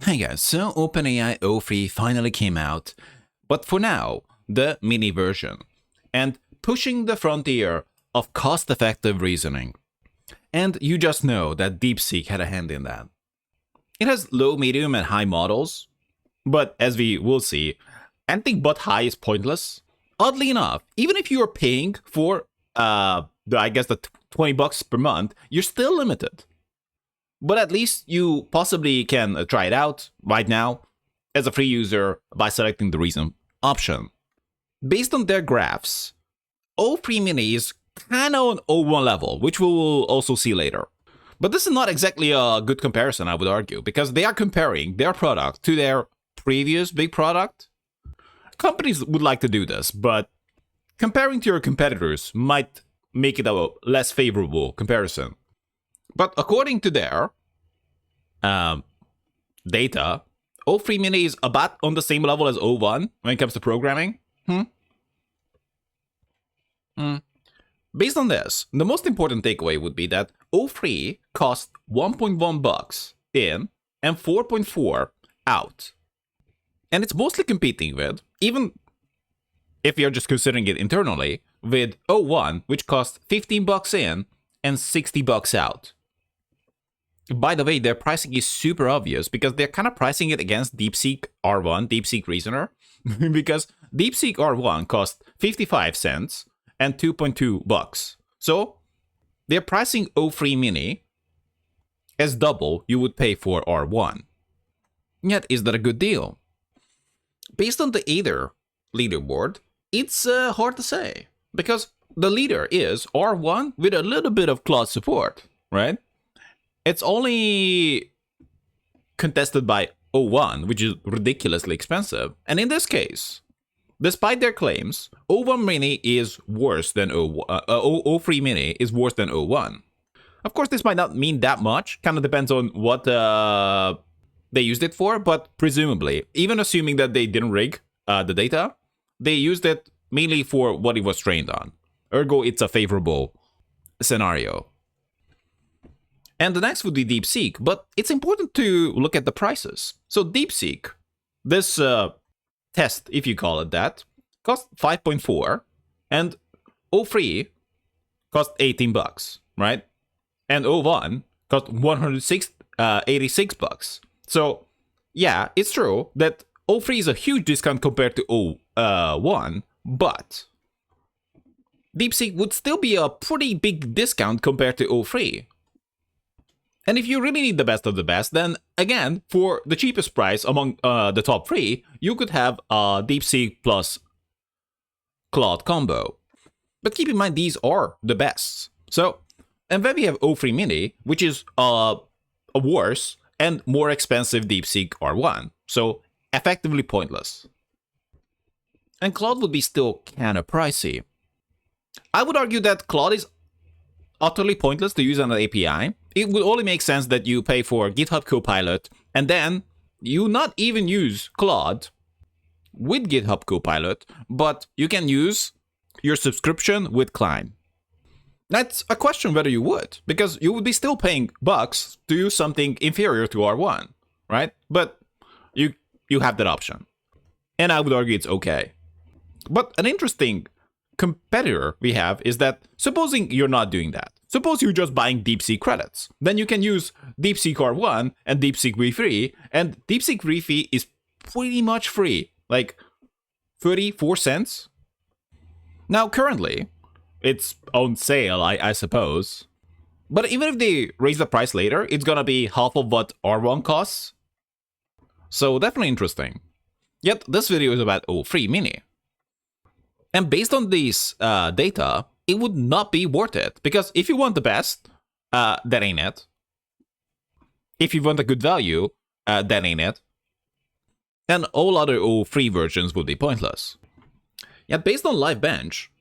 Hey guys, so OpenAI O3 finally came out, but for now, the mini version, and pushing the frontier of cost-effective reasoning. And you just know that DeepSeek had a hand in that. It has low, medium, and high models, but as we will see, anything but high is pointless. Oddly enough, even if you are paying for, the 20 bucks per month, you're still limited. But at least you possibly can try it out right now as a free user by selecting the reason option. Based on their graphs, O3 Mini is kind of on O1 level, which we will also see later. But this is not exactly a good comparison, I would argue, because they are comparing their product to their previous big product. Companies would like to do this, but comparing to your competitors might make it a less favorable comparison. But according to their data, O3 Mini is about on the same level as O1 when it comes to programming. Based on this, the most important takeaway would be that O3 costs 1.1 bucks in and 4.4 out. And it's mostly competing with, even if you're just considering it internally, with O1, which costs 15 bucks in and 60 bucks out. By the way, their pricing is super obvious because they're kind of pricing it against DeepSeek R1, DeepSeek Reasoner, because DeepSeek R1 costs 55 cents and 2.2 bucks. So they're pricing O3 Mini as double you would pay for R1. Yet, is that a good deal? Based on the Ether leaderboard, it's hard to say, because the leader is R1 with a little bit of Claude support, right? It's only contested by O1, which is ridiculously expensive. And in this case, despite their claims, O1 Mini is worse than O3 Mini is worse than O1. Of course, this might not mean that much. Kind of depends on what they used it for, but presumably, even assuming that they didn't rig the data, they used it mainly for what it was trained on. Ergo, it's a favorable scenario. And the next would be DeepSeek, but it's important to look at the prices. So DeepSeek, this test, if you call it that, cost 5.4, and O3 cost 18 bucks, right? And O1 cost 86 bucks. So yeah, it's true that O3 is a huge discount compared to O1, but DeepSeek would still be a pretty big discount compared to O3. And if you really need the best of the best, then again, for the cheapest price among the top three, you could have a DeepSeek plus Claude combo. But keep in mind, these are the best. So, and then we have O3 Mini, which is a worse and more expensive DeepSeek R1. So, effectively pointless. And Claude would be still kind of pricey. I would argue that Claude is utterly pointless to use on an API. It would only make sense that you pay for GitHub Copilot and then you not even use Claude with GitHub Copilot, but you can use your subscription with Klein. That's a question whether you would, because you would be still paying bucks to use something inferior to R1, right? But you have that option. And I would argue it's okay. But an interesting competitor we have is that supposing you're not doing that. Suppose you're just buying DeepSeek credits. Then you can use DeepSeek R1 and DeepSeek V3, and DeepSeek V3 is pretty much free, like 34 cents. Now, currently, it's on sale, I suppose. But even if they raise the price later, it's gonna be half of what R1 costs. So definitely interesting. Yet, this video is about O3 Mini. And based on these data, it would not be worth it. Because if you want the best, that ain't it. If you want a good value, that ain't it. And all other O3 versions would be pointless. Yet based on Live Bench,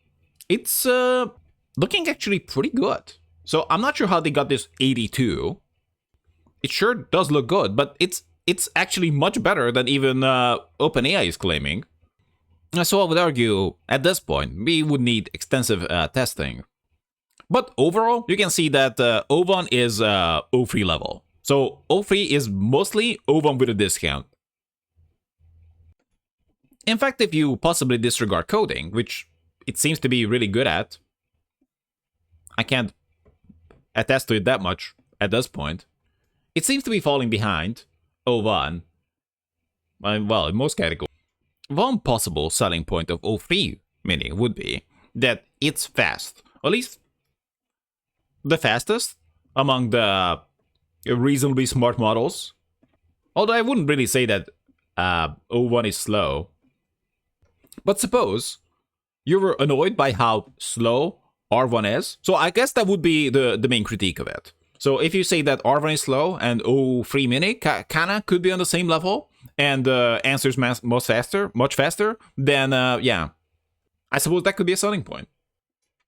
it's looking actually pretty good. So I'm not sure how they got this 82. It sure does look good, but it's actually much better than even OpenAI is claiming. So I would argue, at this point, we would need extensive testing. But overall, you can see that O1 is O3 level. So O3 is mostly O1 with a discount. In fact, if you possibly disregard coding, which it seems to be really good at, I can't attest to it that much at this point, it seems to be falling behind O1, well, in most categories. One possible selling point of O3 Mini would be that it's fast, at least the fastest among the reasonably smart models. Although I wouldn't really say that O1 is slow. But suppose you were annoyed by how slow R1 is. So I guess that would be the main critique of it. So if you say that R1 is slow and O3 Mini kinda could be on the same level and answers much faster, then yeah, I suppose that could be a selling point.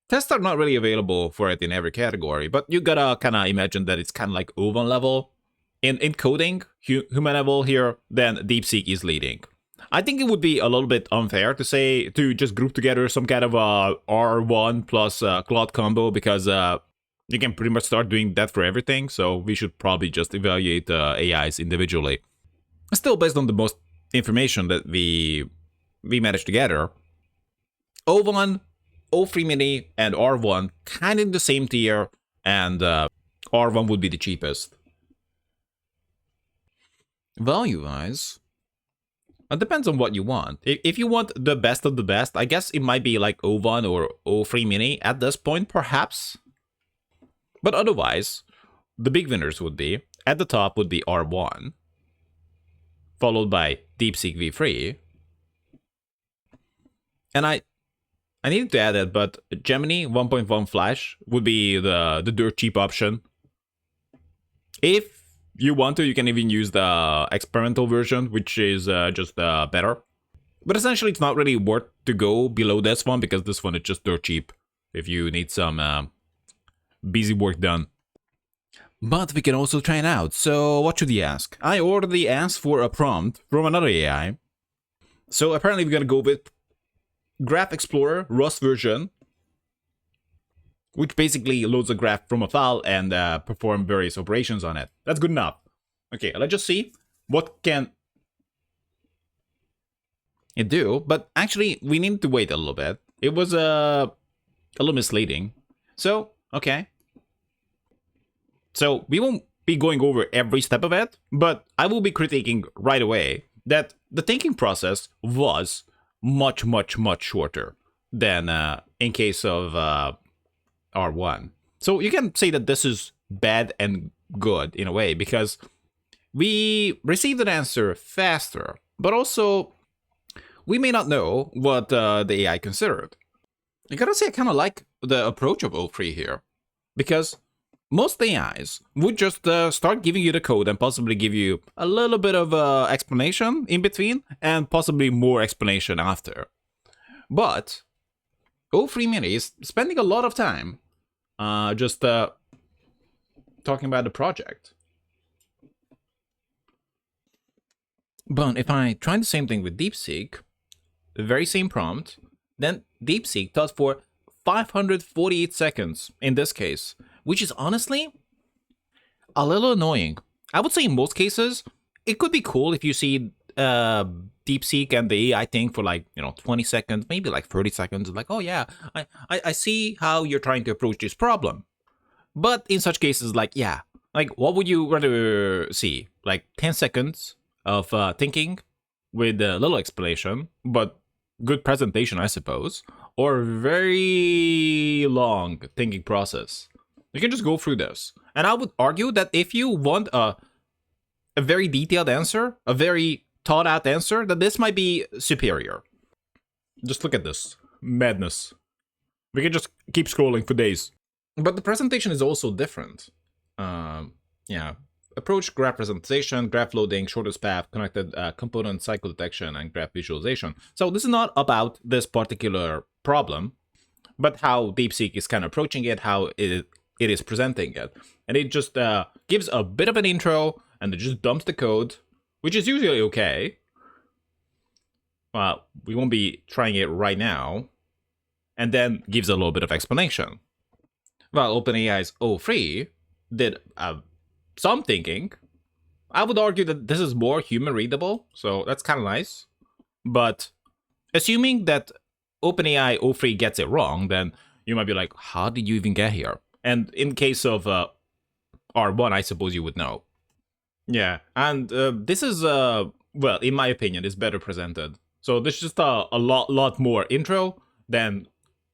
Tests are not really available for it in every category, but you gotta kinda imagine that it's kinda like O1 level. In coding, human level here, then DeepSeek is leading. I think it would be a little bit unfair to just group together some kind of R1 plus Claude combo, because you can pretty much start doing that for everything, so we should probably just evaluate AIs individually. Still, based on the most information that we managed to gather, O1, O3 Mini, and R1 kind of in the same tier, and R1 would be the cheapest. Value-wise, it depends on what you want. If you want the best of the best, I guess it might be like O1 or O3 Mini at this point, perhaps. But otherwise, the big winners would be, at the top would be R1, followed by DeepSeek V3. And I needed to add it, but Gemini 1.1 Flash would be the dirt cheap option. If you want to, you can even use the experimental version, which is just better. But essentially, it's not really worth to go below this one, because this one is just dirt cheap if you need some busy work done. But we can also try it out. So what should you ask? I already asked for a prompt from another AI. So apparently we're gonna go with Graph Explorer Rust version, which basically loads a graph from a file and perform various operations on it. That's good enough. Okay, let's just see what can it do. But actually, we need to wait a little bit. It was a little misleading. So, okay. So we won't be going over every step of it, but I will be critiquing right away that the thinking process was much, much, much shorter than in case of R1. So you can say that this is bad and good in a way, because we received an answer faster, but also we may not know what the AI considered. I gotta say, I kind of like the approach of O3 here, because most AIs would just start giving you the code and possibly give you a little bit of explanation in between and possibly more explanation after. But O3 Mini is spending a lot of time just talking about the project. But if I try the same thing with DeepSeek, the very same prompt, then DeepSeek thought for 548 seconds in this case, which is honestly a little annoying. I would say in most cases, it could be cool if you see DeepSeek and the AI thing for 20 seconds, maybe 30 seconds. Like, oh yeah, I see how you're trying to approach this problem. But in such cases, what would you rather see? 10 seconds of thinking with a little explanation, but good presentation, I suppose, or very long thinking process. You can just go through this. And I would argue that if you want a very detailed answer, a very thought out answer, that this might be superior. Just look at this madness. We can just keep scrolling for days. But the presentation is also different. Yeah. Approach graph presentation, graph loading, shortest path, connected component cycle detection, and graph visualization. So this is not about this particular problem, but how DeepSeek is kind of approaching it, how it is presenting it. And it just gives a bit of an intro, and it just dumps the code, which is usually okay. Well, we won't be trying it right now. And then gives a little bit of explanation. Well, OpenAI's O3 did some thinking, I would argue that this is more human readable, so that's kind of nice. But assuming that OpenAI O3 gets it wrong, then you might be like, how did you even get here? And in case of R1, I suppose you would know. Yeah, and this is, well, in my opinion, is better presented. So this is just a lot more intro than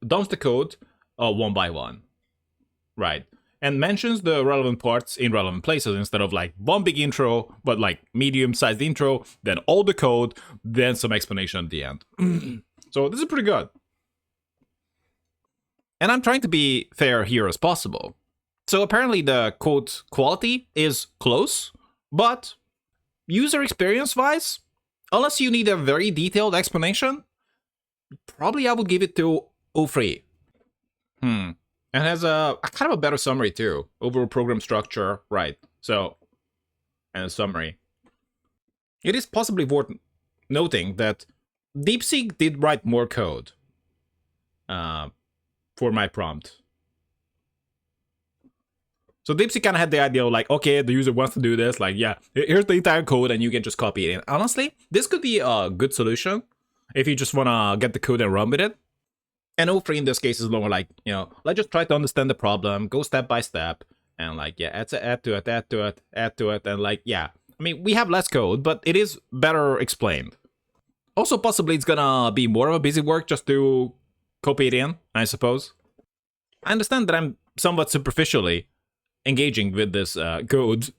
dumps the code one by one, right? And mentions the relevant parts in relevant places instead of like one big intro, but like medium-sized intro, then all the code, then some explanation at the end. So this is pretty good. And I'm trying to be fair here as possible. So apparently the code quality is close, but user experience-wise, unless you need a very detailed explanation, probably I would give it to O3. And has a kind of a better summary too. Overall program structure, right. So, and a summary. It is possibly worth noting that DeepSeek did write more code for my prompt. So DeepSeek kind of had the idea of like, okay, the user wants to do this. Like, yeah, here's the entire code and you can just copy it in. Honestly, this could be a good solution if you just want to get the code and run with it. And O3 in this case is more like, you know, let's just try to understand the problem, go step by step, and like, yeah, add to it, and like, yeah. I mean, we have less code, but it is better explained. Also, possibly it's gonna be more of a busy work just to copy it in, I suppose. I understand that I'm somewhat superficially engaging with this code,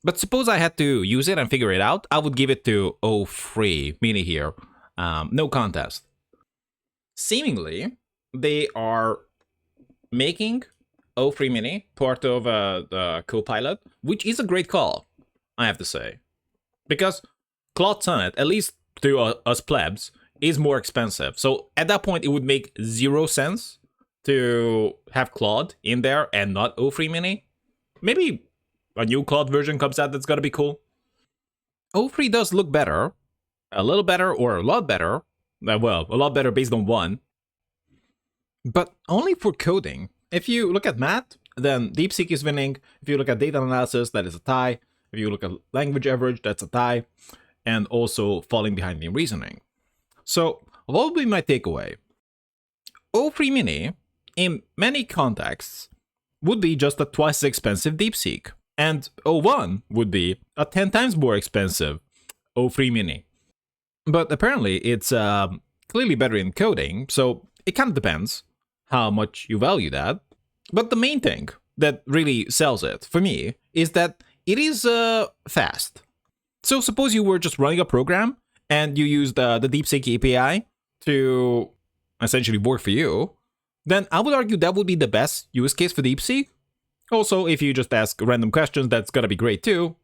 but suppose I had to use it and figure it out, I would give it to O3 Mini here. No contest. Seemingly, they are making O3 Mini part of the Copilot, which is a great call, I have to say. Because Claude Sonnet, at least to us plebs, is more expensive. So at that point, it would make 0 sense to have Claude in there and not O3 Mini. Maybe a new Claude version comes out that's gonna be cool. O3 does look better, a little better or a lot better. Well, a lot better based on one. But only for coding. If you look at math, then DeepSeek is winning. If you look at data analysis, that is a tie. If you look at language average, that's a tie. And also falling behind in reasoning. So, what would be my takeaway? O3 Mini, in many contexts, would be just a twice as expensive DeepSeek. And O1 would be a 10 times more expensive O3 Mini. But apparently it's clearly better in coding, so it kind of depends how much you value that. But the main thing that really sells it, for me, is that it is fast. So suppose you were just running a program, and you used the DeepSeek API to essentially work for you, then I would argue that would be the best use case for DeepSeek. Also, if you just ask random questions, that's gonna be great too.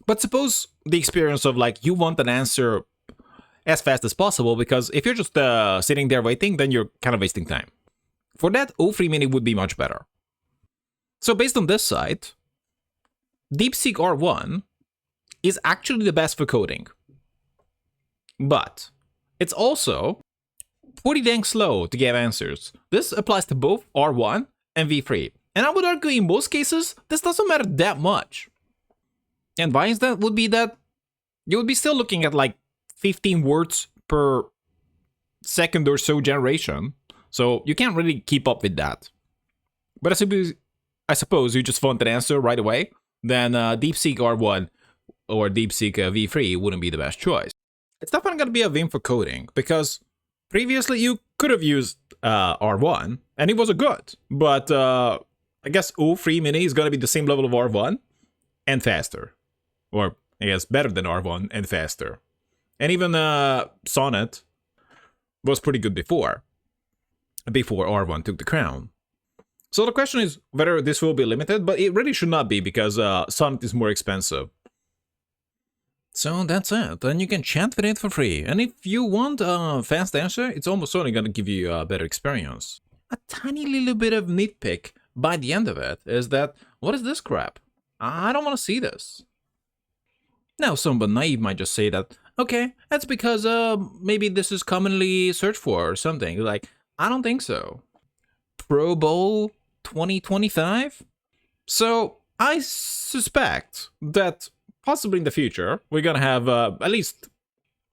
But suppose the experience of like, you want an answer as fast as possible, because if you're just sitting there waiting, then you're kind of wasting time. For that, O3 Mini would be much better. So based on this side, DeepSeek R1 is actually the best for coding. But it's also pretty dang slow to get answers. This applies to both R1 and V3. And I would argue in most cases, this doesn't matter that much. And why is that? Would be that you would be still looking at like 15 words per second or so generation. So you can't really keep up with that. But I suppose you just want an answer right away, then DeepSeek R1 or DeepSeek V3 wouldn't be the best choice. It's definitely going to be a win for coding, because previously you could have used R1 and it was a good. But I guess O3 Mini is going to be the same level of R1 and faster. Or I guess better than R1 and faster. And even Sonnet was pretty good before R1 took the crown. So the question is whether this will be limited, but it really should not be, because Sonnet is more expensive. So that's it, and you can chat with it for free. And if you want a fast answer, it's almost certainly going to give you a better experience. A tiny little bit of nitpick by the end of it is that, what is this crap? I don't want to see this. Now, someone naive might just say that, okay, that's because maybe this is commonly searched for or something. Like, I don't think so. Pro Bowl 2025? So, I suspect that possibly in the future, we're gonna have at least,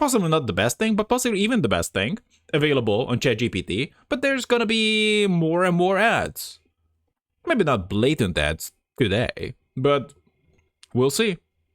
possibly not the best thing, but possibly even the best thing available on ChatGPT, but there's gonna be more and more ads. Maybe not blatant ads today, but we'll see.